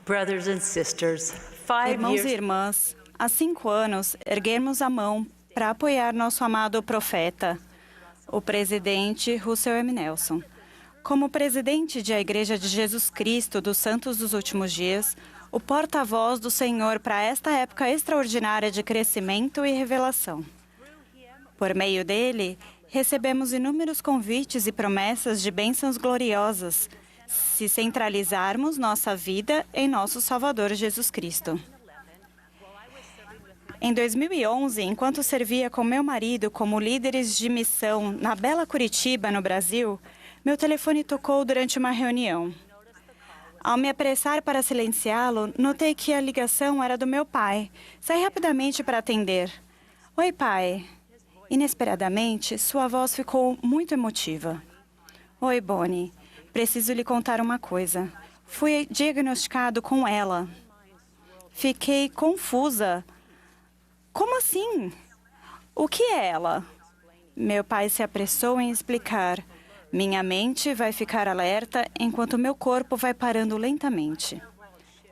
Brothers and sisters, 5 Irmãos e years irmãs, há 5 anos, erguemos a mão para apoiar nosso amado profeta, o presidente Russell M. Nelson. Como presidente da Igreja de Jesus Cristo dos Santos dos Últimos Dias, o porta-voz do Senhor para esta época extraordinária de crescimento e revelação. Por meio dele, recebemos inúmeros convites e promessas de bênçãos gloriosas, se centralizarmos nossa vida em nosso Salvador Jesus Cristo. Em 2011, enquanto servia com meu marido como líderes de missão na bela Curitiba, no Brasil, meu telefone tocou durante uma reunião. Ao me apressar para silenciá-lo, notei que a ligação era do meu pai. Saí rapidamente para atender. Oi, pai. Inesperadamente, sua voz ficou muito emotiva. Oi, Bonnie. Preciso lhe contar uma coisa. Fui diagnosticado com ela. Fiquei confusa. Como assim? O que é ela? Meu pai se apressou em explicar. Minha mente vai ficar alerta enquanto meu corpo vai parando lentamente.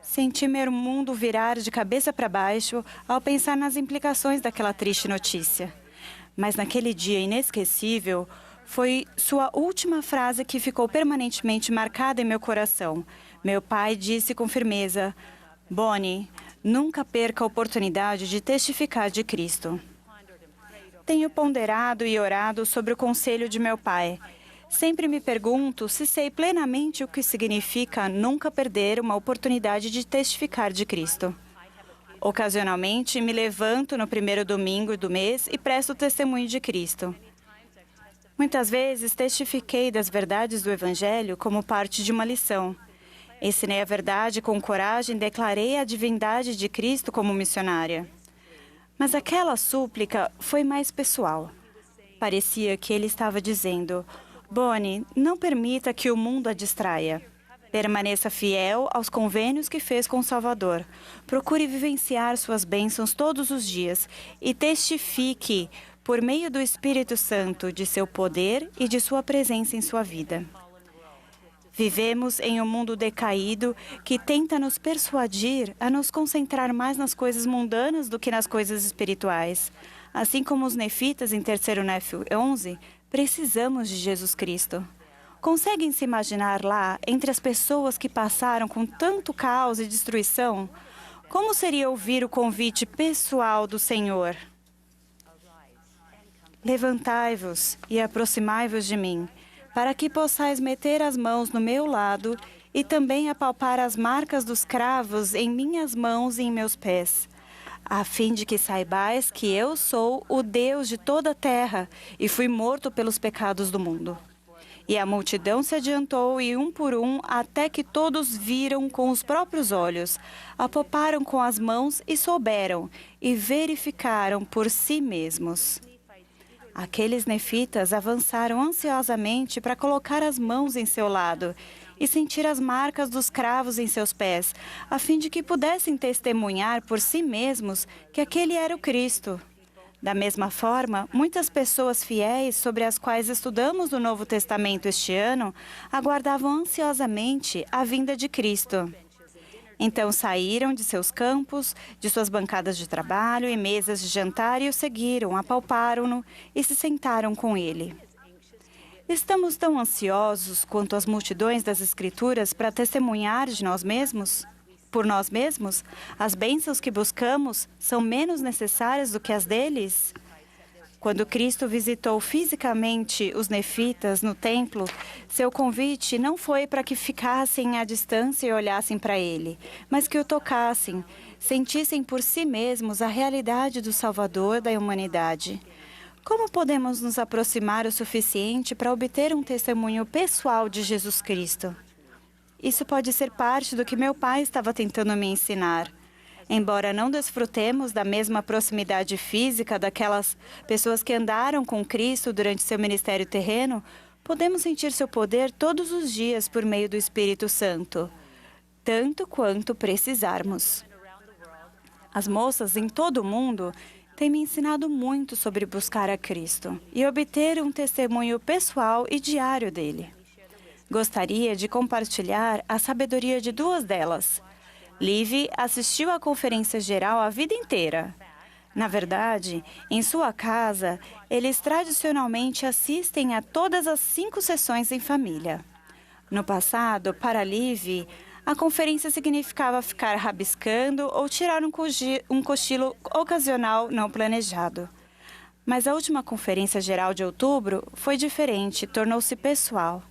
Senti meu mundo virar de cabeça para baixo ao pensar nas implicações daquela triste notícia. Mas naquele dia inesquecível, foi sua última frase que ficou permanentemente marcada em meu coração. Meu pai disse com firmeza: Bonnie, nunca perca a oportunidade de testificar de Cristo. Tenho ponderado e orado sobre o conselho de meu pai. Sempre me pergunto se sei plenamente o que significa nunca perder uma oportunidade de testificar de Cristo. Ocasionalmente, me levanto no primeiro domingo do mês e presto testemunho de Cristo. Muitas vezes testifiquei das verdades do Evangelho como parte de uma lição. Ensinei a verdade com coragem e declarei a divindade de Cristo como missionária. Mas aquela súplica foi mais pessoal. Parecia que ele estava dizendo: Bonnie, não permita que o mundo a distraia. Permaneça fiel aos convênios que fez com o Salvador. Procure vivenciar suas bênçãos todos os dias e testifique, por meio do Espírito Santo, de seu poder e de sua presença em sua vida. Vivemos em um mundo decaído que tenta nos persuadir a nos concentrar mais nas coisas mundanas do que nas coisas espirituais. Assim como os nefitas em 3º Nef 11, precisamos de Jesus Cristo. Conseguem se imaginar lá, entre as pessoas que passaram com tanto caos e destruição? Como seria ouvir o convite pessoal do Senhor? Levantai-vos e aproximai-vos de mim, para que possais meter as mãos no meu lado e também apalpar as marcas dos cravos em minhas mãos e em meus pés, a fim de que saibais que eu sou o Deus de toda a terra e fui morto pelos pecados do mundo. E a multidão se adiantou e um por um, até que todos viram com os próprios olhos, apalparam com as mãos e souberam, e verificaram por si mesmos. Aqueles nefitas avançaram ansiosamente para colocar as mãos em seu lado e sentir as marcas dos cravos em seus pés, a fim de que pudessem testemunhar por si mesmos que aquele era o Cristo. Da mesma forma, muitas pessoas fiéis sobre as quais estudamos o Novo Testamento este ano aguardavam ansiosamente a vinda de Cristo. Então saíram de seus campos, de suas bancadas de trabalho e mesas de jantar e o seguiram, apalparam-no e se sentaram com ele. Estamos tão ansiosos quanto as multidões das Escrituras para testemunhar de nós mesmos? Por nós mesmos? As bênçãos que buscamos são menos necessárias do que as deles? Quando Cristo visitou fisicamente os nefitas no templo, seu convite não foi para que ficassem à distância e olhassem para ele, mas que o tocassem, sentissem por si mesmos a realidade do Salvador da humanidade. Como podemos nos aproximar o suficiente para obter um testemunho pessoal de Jesus Cristo? Isso pode ser parte do que meu pai estava tentando me ensinar. Embora não desfrutemos da mesma proximidade física daquelas pessoas que andaram com Cristo durante seu ministério terreno, podemos sentir seu poder todos os dias por meio do Espírito Santo, tanto quanto precisarmos. As moças em todo o mundo têm me ensinado muito sobre buscar a Cristo e obter um testemunho pessoal e diário dele. Gostaria de compartilhar a sabedoria de 2 delas. Liv assistiu à conferência geral a vida inteira. Na verdade, em sua casa, eles tradicionalmente assistem a todas as 5 sessões em família. No passado, para Liv, a conferência significava ficar rabiscando ou tirar um cochilo ocasional não planejado. Mas a última conferência geral de outubro foi diferente, tornou-se pessoal.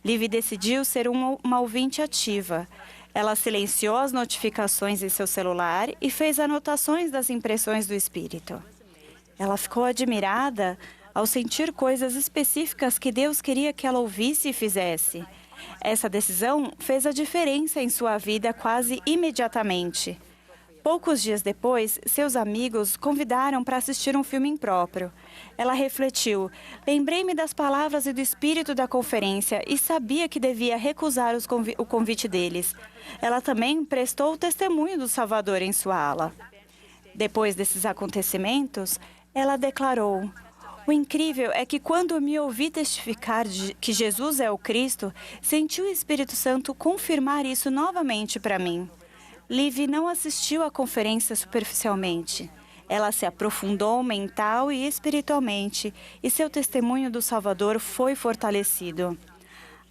Liv decidiu ser uma ouvinte ativa. Ela silenciou as notificações em seu celular e fez anotações das impressões do Espírito. Ela ficou admirada ao sentir coisas específicas que Deus queria que ela ouvisse e fizesse. Essa decisão fez a diferença em sua vida quase imediatamente. Poucos dias depois, seus amigos convidaram para assistir um filme impróprio. Ela refletiu: lembrei-me das palavras e do espírito da conferência e sabia que devia recusar o convite deles. Ela também prestou o testemunho do Salvador em sua ala. Depois desses acontecimentos, ela declarou: o incrível é que quando me ouvi testificar que Jesus é o Cristo, senti o Espírito Santo confirmar isso novamente para mim. Liv não assistiu à conferência superficialmente. Ela se aprofundou mental e espiritualmente, e seu testemunho do Salvador foi fortalecido.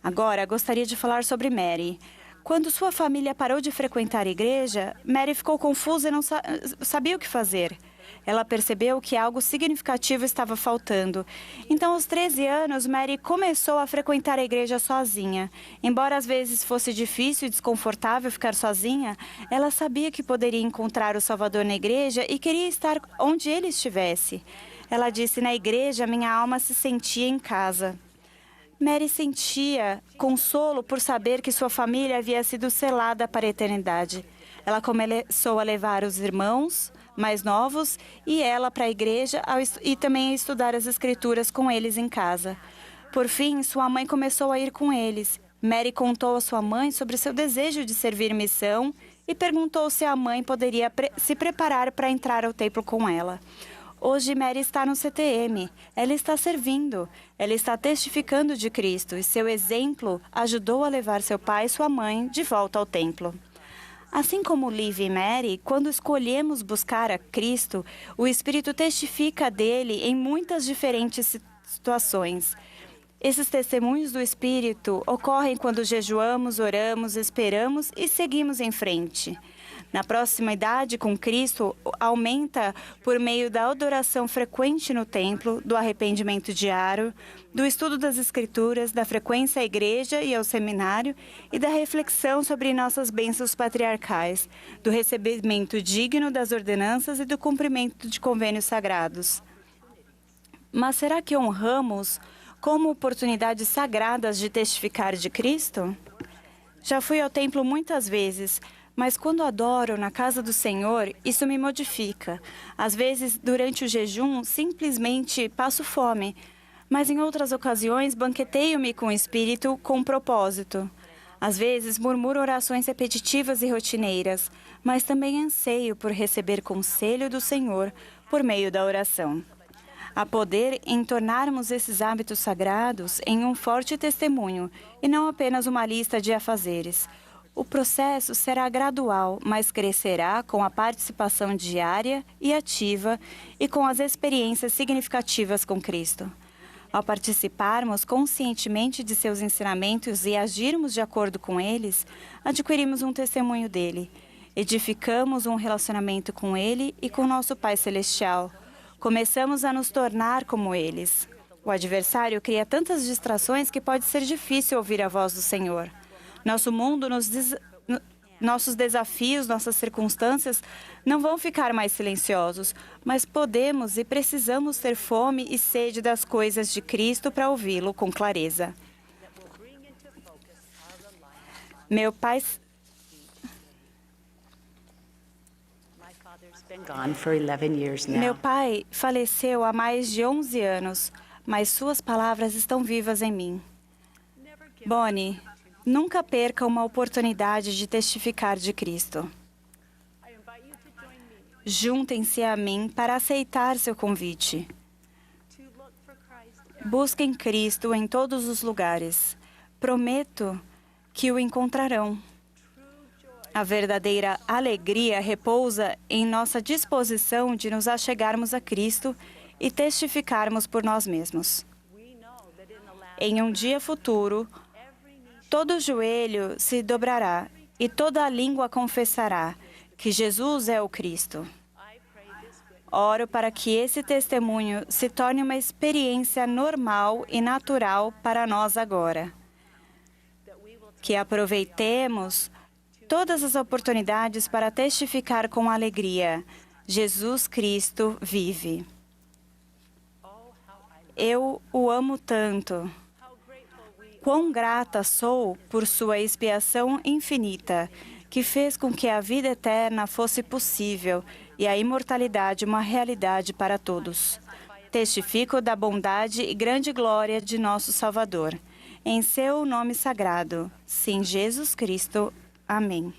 Agora, gostaria de falar sobre Mary. Quando sua família parou de frequentar a igreja, Mary ficou confusa e não sabia o que fazer. Ela percebeu que algo significativo estava faltando. Então, aos 13 anos, Mary começou a frequentar a igreja sozinha. Embora às vezes fosse difícil e desconfortável ficar sozinha, ela sabia que poderia encontrar o Salvador na igreja e queria estar onde ele estivesse. Ela disse: na igreja, minha alma se sentia em casa. Mary sentia consolo por saber que sua família havia sido selada para a eternidade. Ela começou a levar os irmãos mais novos e ela para a igreja e também a estudar as escrituras com eles em casa. Por fim, sua mãe começou a ir com eles. Mary contou à sua mãe sobre seu desejo de servir missão e perguntou se a mãe poderia se preparar para entrar ao templo com ela. Hoje, Mary está no CTM. Ela está servindo. Ela está testificando de Cristo e seu exemplo ajudou a levar seu pai e sua mãe de volta ao templo. Assim como Liv e Mary, quando escolhemos buscar a Cristo, o Espírito testifica dele em muitas diferentes situações. Esses testemunhos do Espírito ocorrem quando jejuamos, oramos, esperamos e seguimos em frente. Na proximidade com Cristo, aumenta por meio da adoração frequente no templo, do arrependimento diário, do estudo das Escrituras, da frequência à igreja e ao seminário e da reflexão sobre nossas bênçãos patriarcais, do recebimento digno das ordenanças e do cumprimento de convênios sagrados. Mas será que honramos como oportunidades sagradas de testificar de Cristo? Já fui ao templo muitas vezes, mas quando adoro na casa do Senhor, isso me modifica. Às vezes, durante o jejum, simplesmente passo fome, mas em outras ocasiões banqueteio-me com o Espírito com propósito. Às vezes, murmuro orações repetitivas e rotineiras, mas também anseio por receber conselho do Senhor por meio da oração. Há poder em tornarmos esses hábitos sagrados em um forte testemunho e não apenas uma lista de afazeres. O processo será gradual, mas crescerá com a participação diária e ativa e com as experiências significativas com Cristo. Ao participarmos conscientemente de seus ensinamentos e agirmos de acordo com eles, adquirimos um testemunho dele. Edificamos um relacionamento com ele e com nosso Pai Celestial. Começamos a nos tornar como eles. O adversário cria tantas distrações que pode ser difícil ouvir a voz do Senhor. Nosso mundo, nossos desafios, nossas circunstâncias não vão ficar mais silenciosos, mas podemos e precisamos ter fome e sede das coisas de Cristo para ouvi-lo com clareza. Meu pai faleceu há mais de 11 anos, mas suas palavras estão vivas em mim. Bonnie, nunca perca uma oportunidade de testificar de Cristo. Juntem-se a mim para aceitar seu convite. Busquem Cristo em todos os lugares. Prometo que o encontrarão. A verdadeira alegria repousa em nossa disposição de nos achegarmos a Cristo e testificarmos por nós mesmos. Em um dia futuro, todo joelho se dobrará e toda a língua confessará que Jesus é o Cristo. Oro para que esse testemunho se torne uma experiência normal e natural para nós agora. Que aproveitemos todas as oportunidades para testificar com alegria: Jesus Cristo vive. Eu o amo tanto. Quão grata sou por sua expiação infinita, que fez com que a vida eterna fosse possível e a imortalidade uma realidade para todos. Testifico da bondade e grande glória de nosso Salvador. Em seu nome sagrado. Sim, Jesus Cristo. Amém.